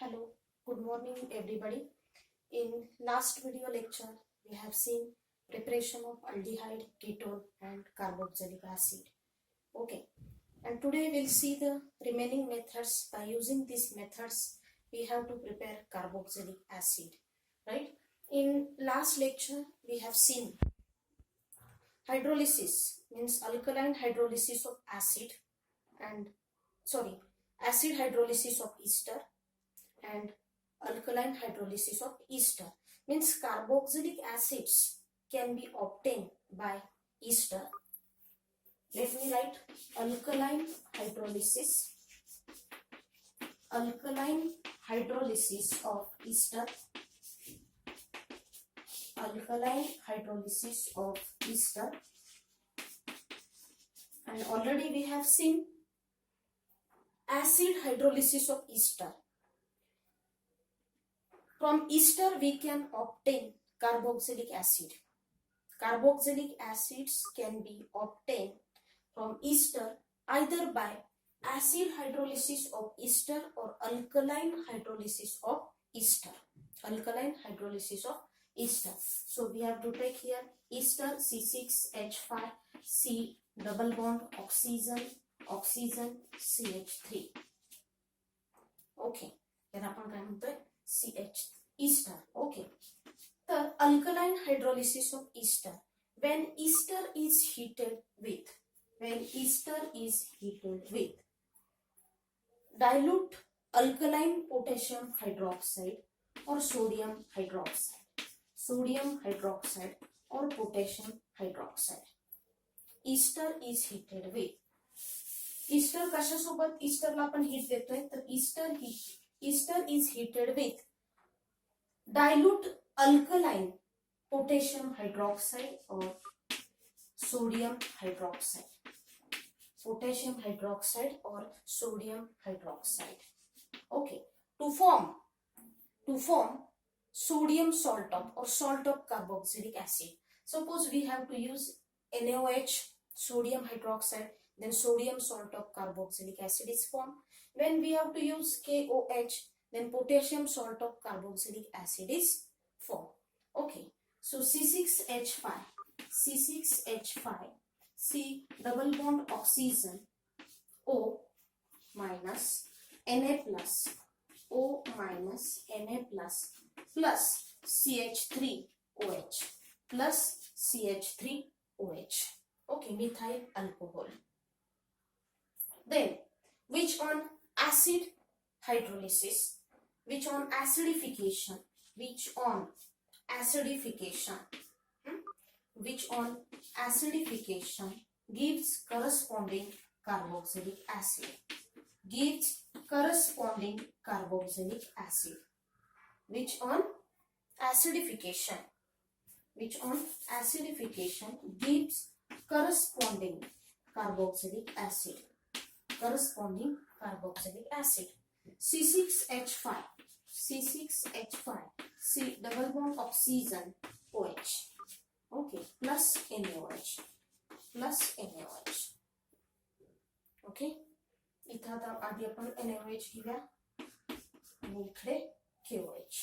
Hello, good morning everybody. In last video lecture, we have seen preparation of aldehyde, ketone and carboxylic acid. Okay, and today we'll see the remaining methods. By using these methods, we have to prepare carboxylic acid, right? In last lecture, we have seen hydrolysis, means alkaline hydrolysis of acid and acid hydrolysis of ester and alkaline hydrolysis of ester, means carboxylic acids can be obtained by ester. Let me write alkaline hydrolysis of ester, alkaline hydrolysis of ester. And already we have seen acid hydrolysis of ester. From ester we can obtain carboxylic acid. Carboxylic acids can be obtained from ester either by acid hydrolysis of ester or alkaline hydrolysis of ester. Alkaline hydrolysis of ester. So we have to take here ester C6H5 C double bond oxygen CH3. Okay, याला आपण काय म्हणतोय CH ester. Okay, the alkaline hydrolysis of ester, when ester is heated with dilute alkaline potassium hydroxide or sodium hydroxide or potassium hydroxide. ester is heated with, ester कशासोबत ईस्टरला आपण heat देतोय तर ester is heated with dilute alkaline potassium hydroxide or sodium hydroxide. Potassium hydroxide or sodium hydroxide. Okay, to form sodium salt of or salt of carboxylic acid. Suppose we have to use NaOH, sodium hydroxide, then sodium salt of carboxylic acid is formed. When we have to use KOH, then potassium salt of carboxylic acid is formed. Okay, so C6H5 C double bond oxygen O minus Na plus O minus Na plus CH3OH plus CH3OH. Okay, methyl alcohol. Then which on acid hydrolysis, which on acidification gives corresponding carboxylic acid, which on acidification gives corresponding carboxylic acid. C6H5 C double bond oxygen OH. Okay, plus NaOH. Okay, इथं आता आधी आपण NaOH घेऊया आणि इकडे KOH,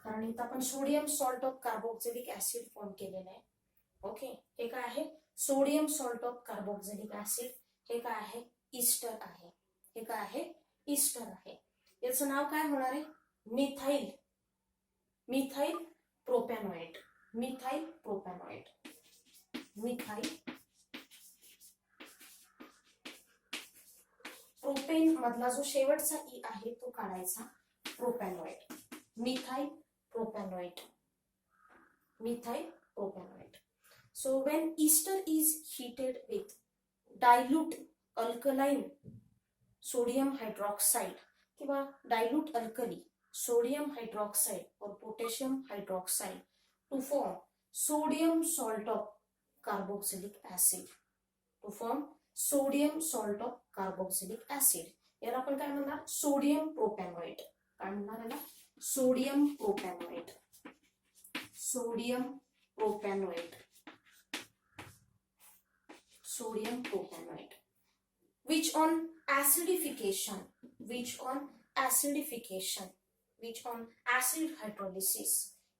कारण इथं आपण sodium salt of carboxylic acid form केलेलं आहे. ओके, हे काय आहे sodium salt of carboxylic acid, हे काय आहे ईस्टर आहे. याचं नाव काय होणार आहे मिथाइल प्रोपॅनॉइड. प्रोपेन मधला जो शेवटचा ई आहे तो काढायचा, प्रोपॅनॉइड, methyl प्रोपॅनॉइड. So when ester is heated with dilute alkaline sodium hydroxide किंवा dilute alkali sodium hydroxide or potassium hydroxide to form sodium salt of carboxylic acid, याला आपण काय म्हणणार सोडियम प्रोपॅनॉइड. काय म्हणणार याला sodium प्रोपॅनॉइड, which on acidification, which on acidification, which on acid hydrolysis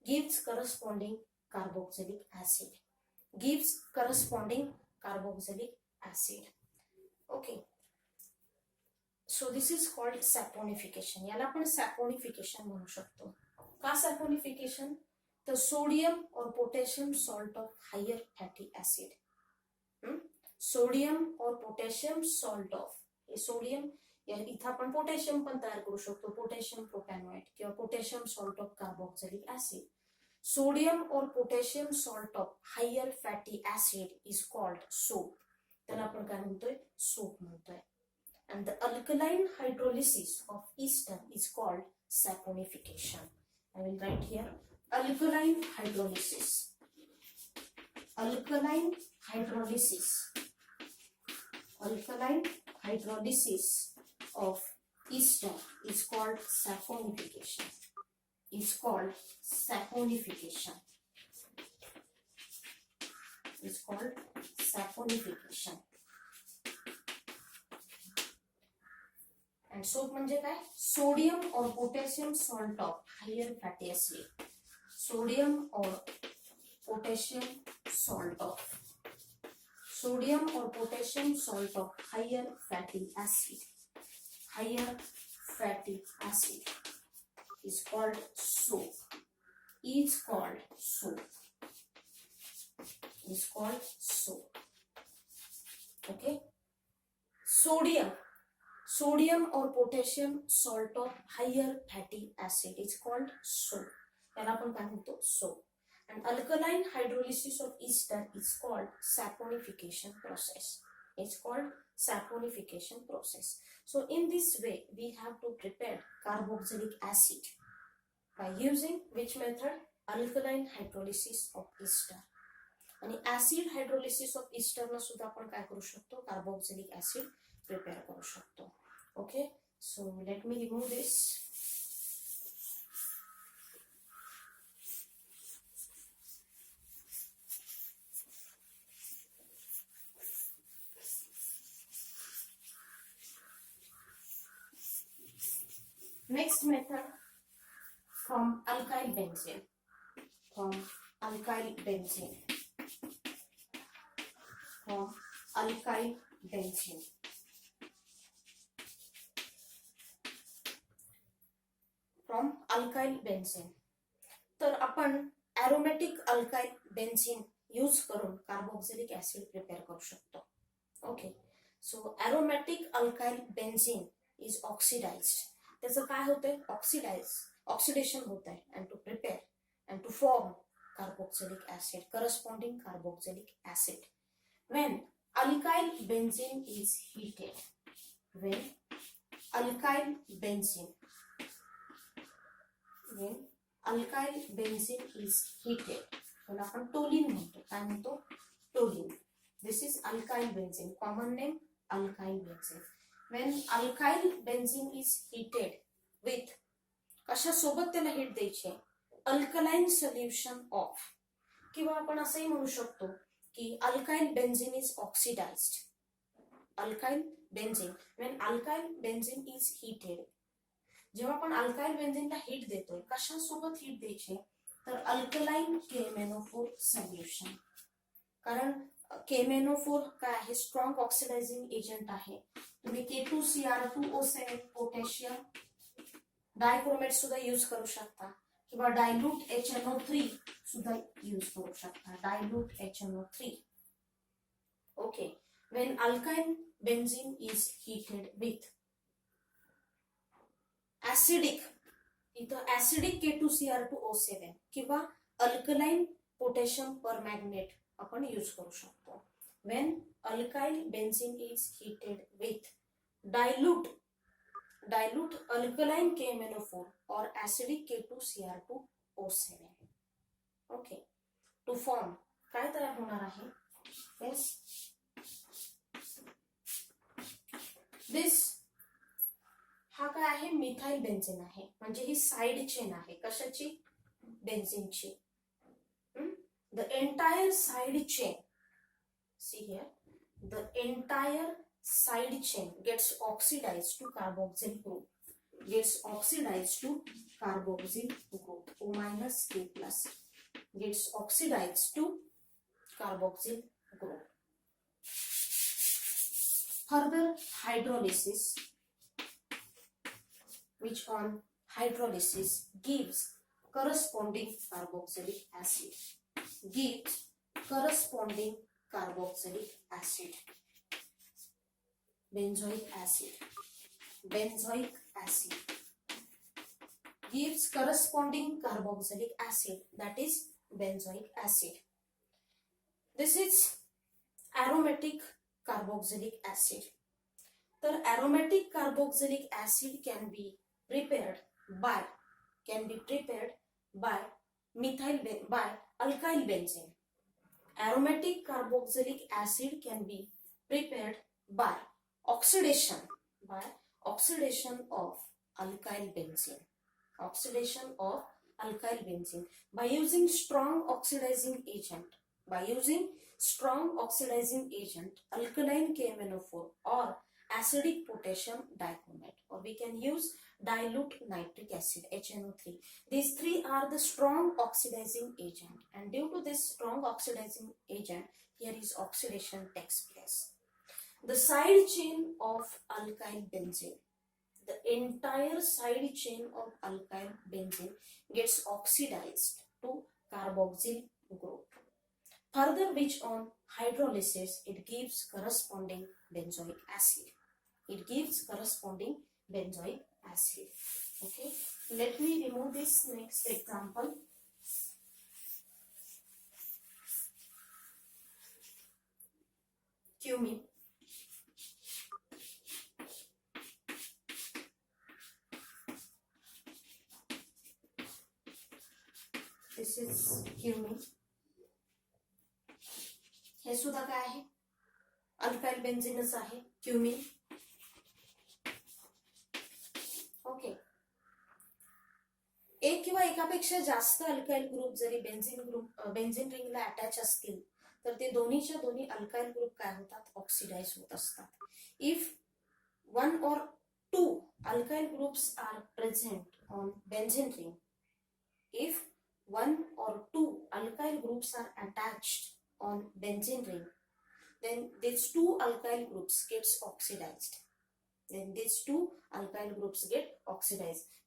gives corresponding carboxylic acid, gives corresponding carboxylic acid. Okay, so this is called saponification. याला आपण saponification म्हणू शकतो. का saponification? The sodium or potassium salt of higher fatty acid. Sodium और potassium salt of, हे sodium इथं आपण potassium पण तयार करू शकतो, पोटॅशियम प्रोपॅनोएट किंवा potassium salt of carboxylic acid. Sodium और potassium salt of higher fatty acid is called soap. त्याला आपण काय म्हणतोय? सोप म्हणतोय. And the alkaline hydrolysis of ester is called saponification. I will write here alkaline hydrolysis. Alkaline hydrolysis. Alkaline hydrolysis of ester is called saponification. Is called saponification. Is called saponification. And soap म्हणजे काय? Sodium और potassium salt of higher fatty acid. Sodium और potassium salt of, sodium or potassium salt of higher fatty acid, higher fatty acid is called soap, is called soap, is called soap. Okay, sodium or potassium salt of higher fatty acid is called soap. याला आपण काय म्हणतो? soap. And alkaline hydrolysis of ester is called saponification process. It's called saponification process. So in this way, we have to prepare carboxylic acid by using which method? Alkaline hydrolysis of ester. आणि acid hydrolysis of ester ना सुद्धा आपण काय करू शकतो? Carboxylic acid prepare करू शकतो. Okay, so let me remove this. Next method, from alkyl benzene. From alkyl benzene. From alkyl benzene. From alkyl benzene. तर आपण aromatic alkyl benzene यूज करून कार्बोक्सिलिक ऍसिड प्रिपेअर करू शकतो. Okay, so aromatic alkyl benzene is oxidized. त्याचं काय होतंय? Oxidation होत आहे. And to prepare and to form carboxylic acid, corresponding carboxylic acid. When alkyl benzene is heated, when alkyl benzene, when alkyl benzene is heated, त्याला आपण toluene म्हणतो. काय म्हणतो? Toluene. This is alkyl benzene, common name alkyl benzene. When alkyl benzene is heated with, कशा सोबत त्याला heat द्यायची? Alkaline solution of, किंवा आपण असंही म्हणू शकतो की alkyl benzene is oxidised. Alkyl benzene, when alkyl benzene is heated, जेव्हा आपण अल्काइल बेन्झीनला हीट देतोय, कशा सोबत हीट द्यायची? तर अल्कलाइन KMnO4 सोल्युशन. कारण KMnO4 काय आहे? स्ट्रॉंग ऑक्सिडायझिंग एजंट आहे. तुम्ही K2Cr2O7 पोटॅशियम डायक्रोमेट सुद्धा यूज करू शकता, किंवा डायल्यूट HNO3 सुद्धा यूज करू शकता. Dilute HNO3. Okay, when alkyl benzene is heated with acidic, इथं ऍसिडिक K2Cr2O7 किंवा अल्कलाइन पोटॅशियम परमॅग्नेट आपण यूज करू शकतो. When alkyl benzene is heated with dilute alkaline KMnO4 or acidic K2Cr2O7. Okay, to form काय तयार होणार आहे? Yes, this हा काय आहे? मिथाइल बेन्झीन आहे. म्हणजे ही साइड चेन आहे. कशाची? बेन्झीनची. The entire side chain, see here, the entire side chain gets oxidized to carboxyl group. Gets oxidized to carboxyl group. O minus K plus gets oxidized to carboxyl group. Further hydrolysis, which on hydrolysis gives corresponding carboxylic acid. Gives corresponding carboxylic acid. Benzoic acid. Benzoic acid gives corresponding carboxylic acid, that is benzoic acid. This is aromatic carboxylic acid. The aromatic carboxylic acid can be prepared by alkyl benzene. Aromatic carboxylic acid can be prepared by oxidation of alkyl benzene. Oxidation of alkyl benzene by using strong oxidizing agent. Alkaline KMnO4 or acidic potassium dichromate, or we can use dilute nitric acid HNO3. These three are the strong oxidizing agent, and due to this strong oxidizing agent, here is oxidation takes place. The side chain of alkyl benzene, the entire side chain of alkyl benzene gets oxidized to carboxyl group. Further, which on hydrolysis, it gives corresponding benzoic acid. Okay, let me remove this next example. Cumin. This is cumin. हे सुद्धा काय आहे, alkyl बेन्झीनच आहे, cumin. Okay, एक किंवा एकापेक्षा जास्त alkyl group जरी benzene रिंगला attach असतील तर ते दोन्हीच्या दोन्ही अल्काइल ग्रुप काय होतात, ऑक्सिडाइज होत असतात. If 1 or 2 alkyl groups are present on benzene ring, if 1 or 2 alkyl groups are attached on benzene ring, then these two alkyl groups gets oxidized.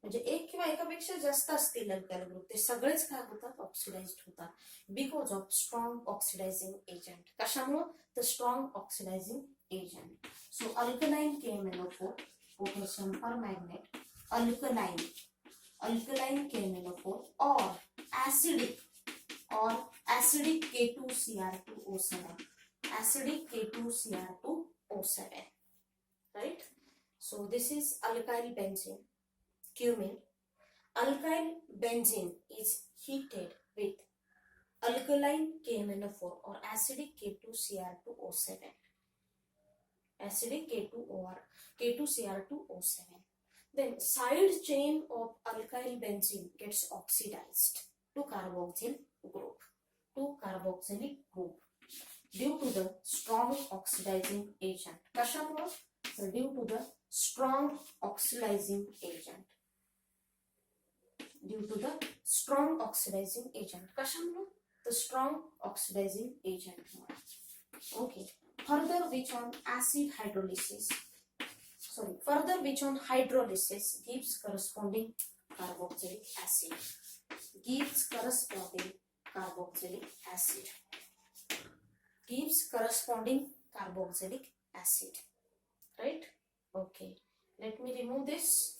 म्हणजे एक किंवा एकापेक्षा जास्त असतील अल्काइल ग्रुप, ते सगळेच काय होतात, ऑक्सिडाइज्ड होतात because of strong oxidising agent. कशामुळे, the strong oxidising agent. So alkaline KMnO4, potassium permanganate, alkaline KMnO4 or acidic K2Cr2O7, acidic K2Cr2O7, right? So this is alkyl benzene, cumin. Alkyl benzene is heated with alkaline KMnO4 or acidic K2Cr2O7, acidic K2Cr2O7. Then side chain of alkyl benzene gets oxidized to carboxyl group, due to the strong oxidizing agent. कशामुळे, due to the strong oxidizing agent. कशामुळे, the strong oxidizing agent. Okay. Further, which on hydrolysis gives corresponding carboxylic acid. Right? Okay. Let me remove this.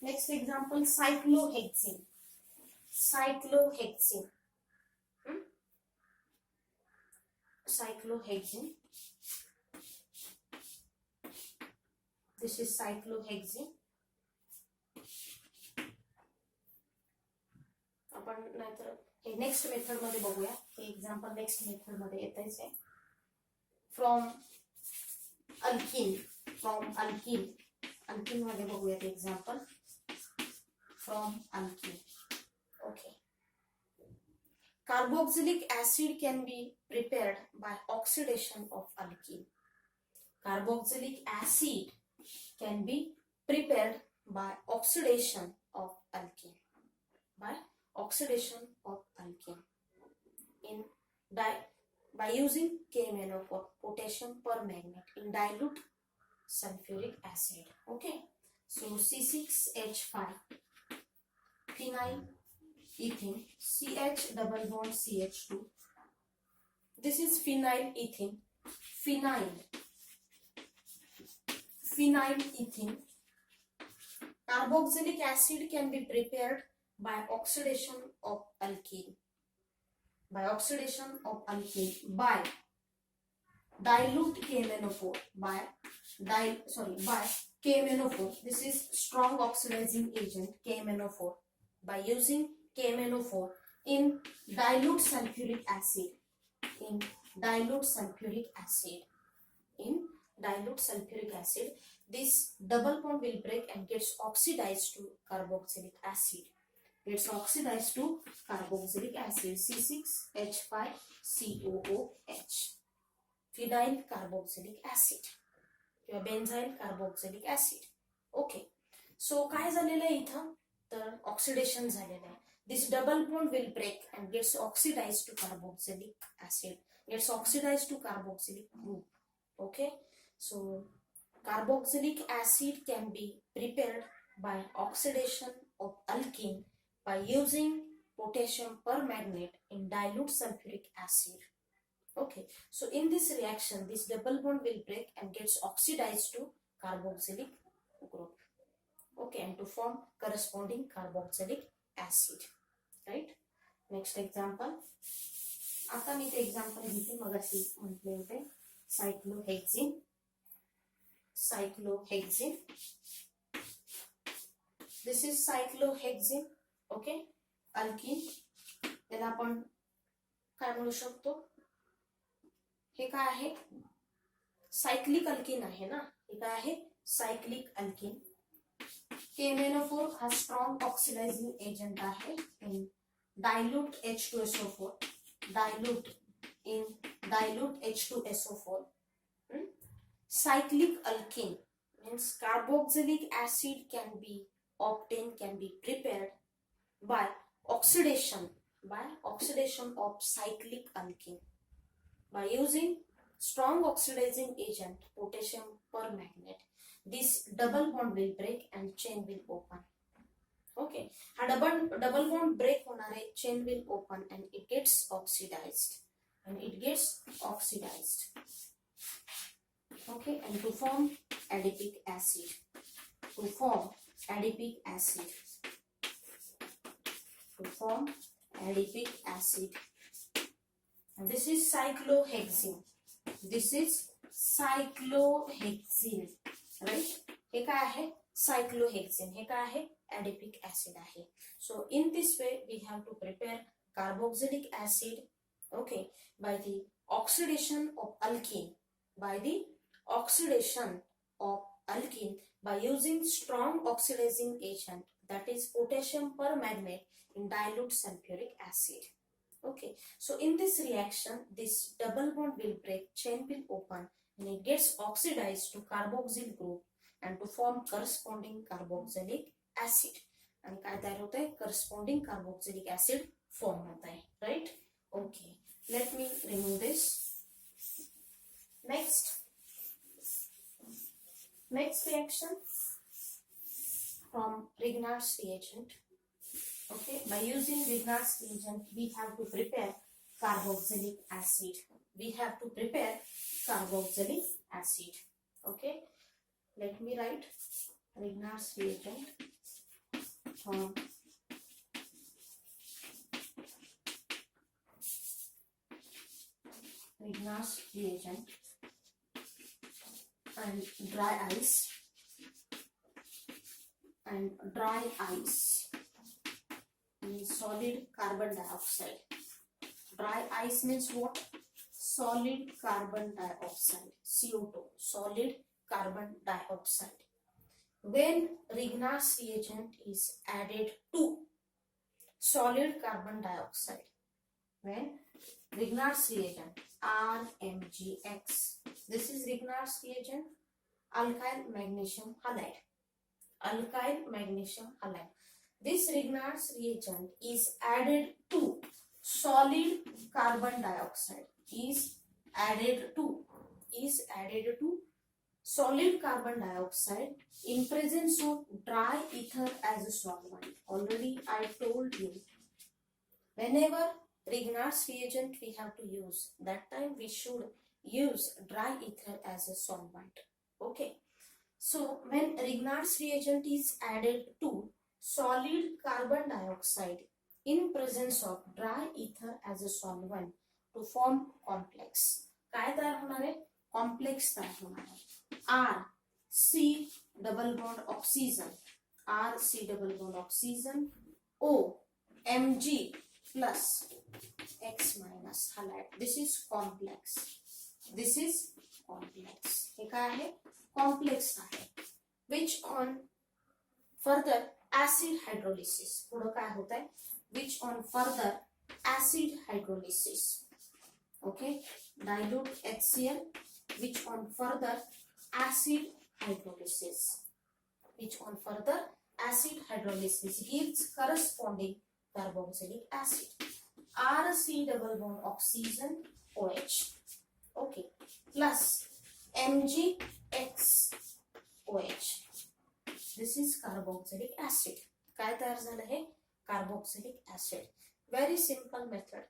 Next example, cyclohexene. Cyclohexene. This is cyclohexene. आपण नाहीतर हे next method मध्ये बघूया. हे example next method मध्ये येतच आहे. From alkyne मध्ये बघूया ते example. From alkyne. Okay, carboxylic acid can be prepared by oxidation of alkene. Carboxylic acid can be prepared by oxidation of alkene. By oxidation of alkene in by using KMnO4, potassium permanganate, in dilute sulfuric acid. Okay, so C6H5 phenyl ethene, CH double bond CH2. This is phenyl ethene. Phenyl ethene. Carboxylic acid can be prepared by oxidation of alkene. By oxidation of alkene by dilute KMnO4 by KMnO4. This is strong oxidizing agent KMnO4. By using KMnO4 in dilute sulfuric acid. In dilute sulfuric acid, this double bond will break and gets oxidized to carboxylic acid. C6H5COOH. Phenyl carboxylic acid किंवा benzyl carboxylic acid. Okay, so काय झालेलं आहे इथं, तर oxidation झालेलं आहे. This double bond will break and gets oxidised to carboxylic acid, gets oxidised to carboxylic group. Okay, so carboxylic acid can be prepared by oxidation of alkene by using potassium permanganate in dilute sulfuric acid. Okay, so in this reaction, this double bond will break and gets oxidized to carboxylic group. Okay, and to form corresponding carboxylic acid. Right? Next example. आता मी ते example घेते, मगाशी म्हटले होते cyclohexene. This is cyclohexene. Okay, alkene. याला आपण काय म्हणू शकतो, हे काय आहे, सायक्लिक अल्कीन आहे ना. हे काय आहे, सायक्लिक अल्कीन. KMnO4 हा स्ट्रॉंग ऑक्सिडायझिंग एजंट आहे इन dilute H2SO4. dilute H2SO4. Cyclic alkene means carboxylic acid can be prepared by oxidation of cyclic alkene by using strong oxidizing agent potassium permanganate. This double bond will break and chain will open. Okay, हा double bond break होणार आहे, chain will open and it gets oxidized. Okay, and to form adipic acid. And this is cyclohexene. Right? हे काय आहे, cyclohexene. हे काय आहे, adipic acid आहे. So in this way we have to prepare carboxylic acid. Okay, by the oxidation of alkene. By using strong oxidizing agent, that is potassium permanganate in dilute sulfuric acid. Okay, so in this reaction, this double bond will break, chain will open, and it gets oxidized to carboxyl group and to form corresponding carboxylic acid. And काय तयार होता है, corresponding carboxylic acid form होता है. Right? Okay, let me remove this. Next reaction from Grignard's reagent. Okay, by using Grignard's reagent, we have to prepare carboxylic acid. Okay, let me write Grignard's reagent from Grignard's reagent and dry ice means solid carbon dioxide. Dry ice means what? Solid carbon dioxide, CO2, solid carbon dioxide. When Grignard's reagent is added to solid carbon dioxide, when Grignard's reagent RMgX, this is Grignard's reagent, alkyl magnesium halide. Alkyl magnesium halide. This Grignard's reagent is added to solid carbon dioxide. Is added to solid carbon dioxide in presence of dry ether as a solvent. Already I told you, whenever Grignard's reagent we have to use, that time we should use dry ether as a solvent. Okay. So when Grignard's reagent is added to solid carbon dioxide in presence of dry ether as a solvent to form complex, काय तयार होणार आहे? Complex तयार होणार आहे. R C double bond oxygen, R C double bond oxygen, O Mg plus X minus halide. This is complex. This is complex. हे काय आहे? Complex आहे. Which on further acid hydrolysis, पुढे काय होत आहे? Which on further acid hydrolysis, okay, dilute HCl, which on further acid hydrolysis, gives corresponding carboxylic acid, RC double bond oxygen OH, okay, plus MgX OH. This is carboxylic acid. काय तयार झालं आहे? Carboxylic acid. Very simple method.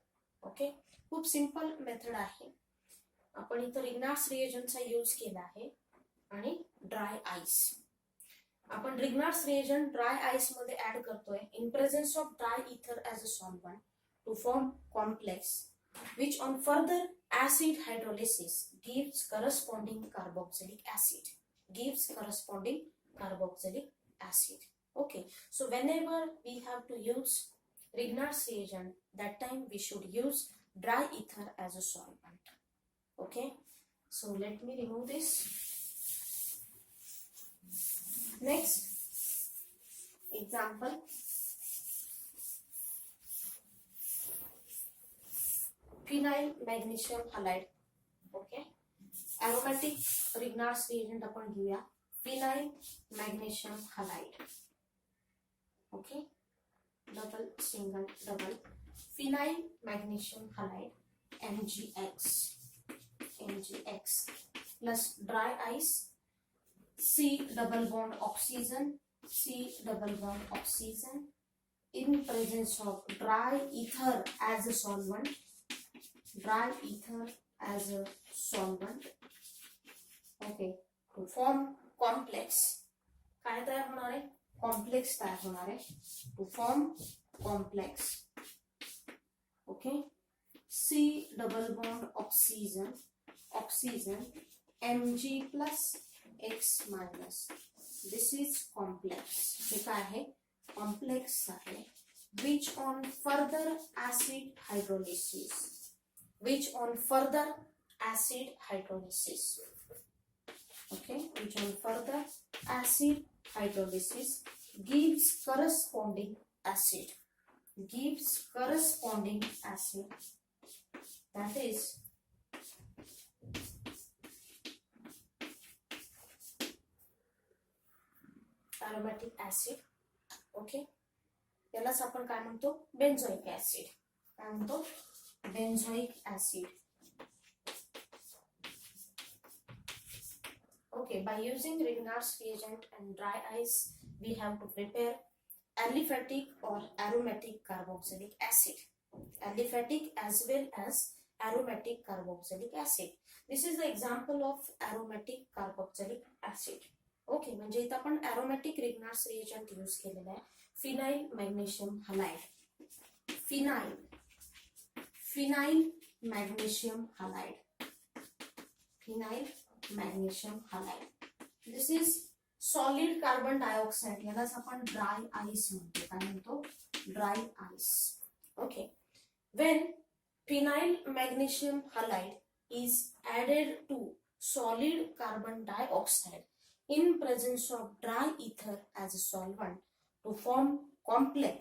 Okay, खूप simple method आहे. आपण इथं रिग्नार्ड्स रिएजंटचा use केला आहे आणि ड्राय आईस. आपण रिग्नार्ड्स रिएजंट ड्राय आईस मध्ये ऍड करतोय in presence of dry ether as a solvent to form complex which on further acid hydrolysis gives corresponding carboxylic acid. Okay, so whenever we have to use Grignard's reagent, that time we should use dry ether as a solvent. Okay, so let me remove this. Next example, phenyl magnesium halide. Okay, aromatic Grignard's reagent आपण घेऊया. Phenyl magnesium halide. Okay, double single double phenyl magnesium halide MgX plus dry ice, C double bond oxygen in presence of dry ether as a solvent, okay, to form complex. काय तयार होणार आहे? Complex तयार होणार आहे. To form complex. Okay, C double bond oxygen Mg plus X minus. This is complex. हे काय आहे? कॉम्प्लेक्स आहे. Which on further acid hydrolysis, okay, which on further acid hydrolysis gives corresponding acid, that is aromatic acid. Okay, यालाच आपण काय म्हणतो? बेंझोइक acid. काय म्हणतो? बेंझोइक acid. Okay, by using Grignard's reagent and dry ice, we have to prepare aliphatic or aromatic carboxylic acid. Aliphatic as well as aromatic carboxylic acid. This is the example of aromatic carboxylic acid. Okay, म्हणजे इथं आपण aromatic Grignard's reagent use केलेला आहे. Phenyl magnesium halide. Phenyl magnesium halide. This is solid carbon dioxide. यालाच आपण dry ice म्हणतो. काय म्हणतो? Dry ice. Okay. When phenyl magnesium halide is added to solid carbon dioxide in presence of dry ether as a solvent to form complex.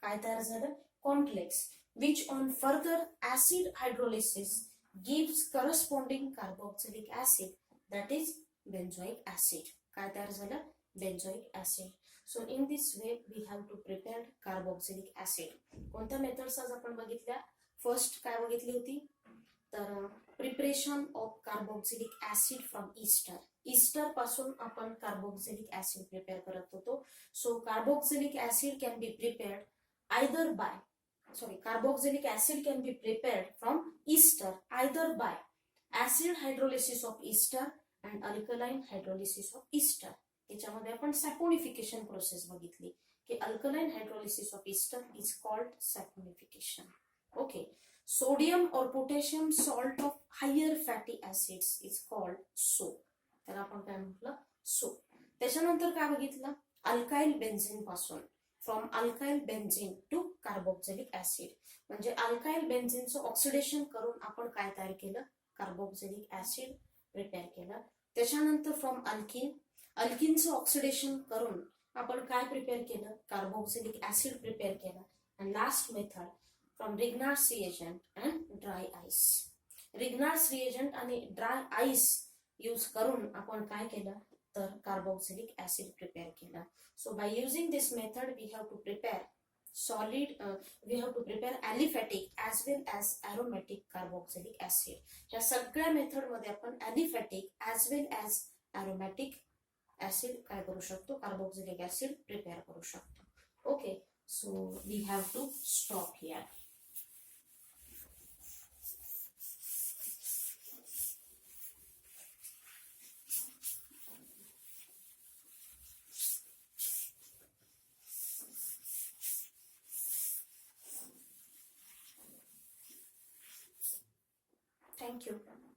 काय तयार झालं? Complex. which on further acid hydrolysis gives corresponding carboxylic acid, that is benzoic acid. काय तयार झालं? Benzoic acid. So in this way we have to prepare carboxylic acid. कोणत्या methods आज आपण बघितल्या? फर्स्ट काय बघितली होती? तर preparation of carboxylic acid from ester. Ester पासून आपण कार्बोक्सिलिक ऍसिड प्रिपेअर करत होतो. So carboxylic acid can be prepared either by carboxylic acid can be prepared from ester either by acid hydrolysis of ester and alkaline hydrolysis of ester. याच्यामध्ये आपण saponification process बघितली की alkaline hydrolysis of ester is called saponification. Okay. Sodium और potassium salt of higher fatty acids is called soap. तर आपण काय म्हटलं? Soap. त्याच्यानंतर काय बघितलं? अल्काइल बेन्झीन पासून from alkyl benzene to carboxylic acid, म्हणजे अल्काइल बेन्झीनचं ऑक्सिडेशन करून आपण काय तयार केलं? कार्बोक्सिलिक ऍसिड प्रिपेअर केलं. त्याच्यानंतर फ्रॉम अल्किनचं ऑक्सिडेशन करून आपण काय प्रिपेअर केलं? कार्बोक्सिलिक ऍसिड प्रिपेअर केलं. And last method from Grignard's reagent and dry ice. Grignard's reagent आणि ड्राय आईस यूज करून आपण काय केलं? तर कार्बोक्सिलिक ऍसिड प्रिपेअर केलं. So by using this method we have to prepare we have to prepare aliphatic as well as aromatic carboxylic acid. या सगळ्या method मध्ये आपण aliphatic as well as aromatic acid काय करू शकतो? कार्बोक्सिलिक ऍसिड प्रिपेअर करू शकतो. Okay. So we have to stop here. Thank you.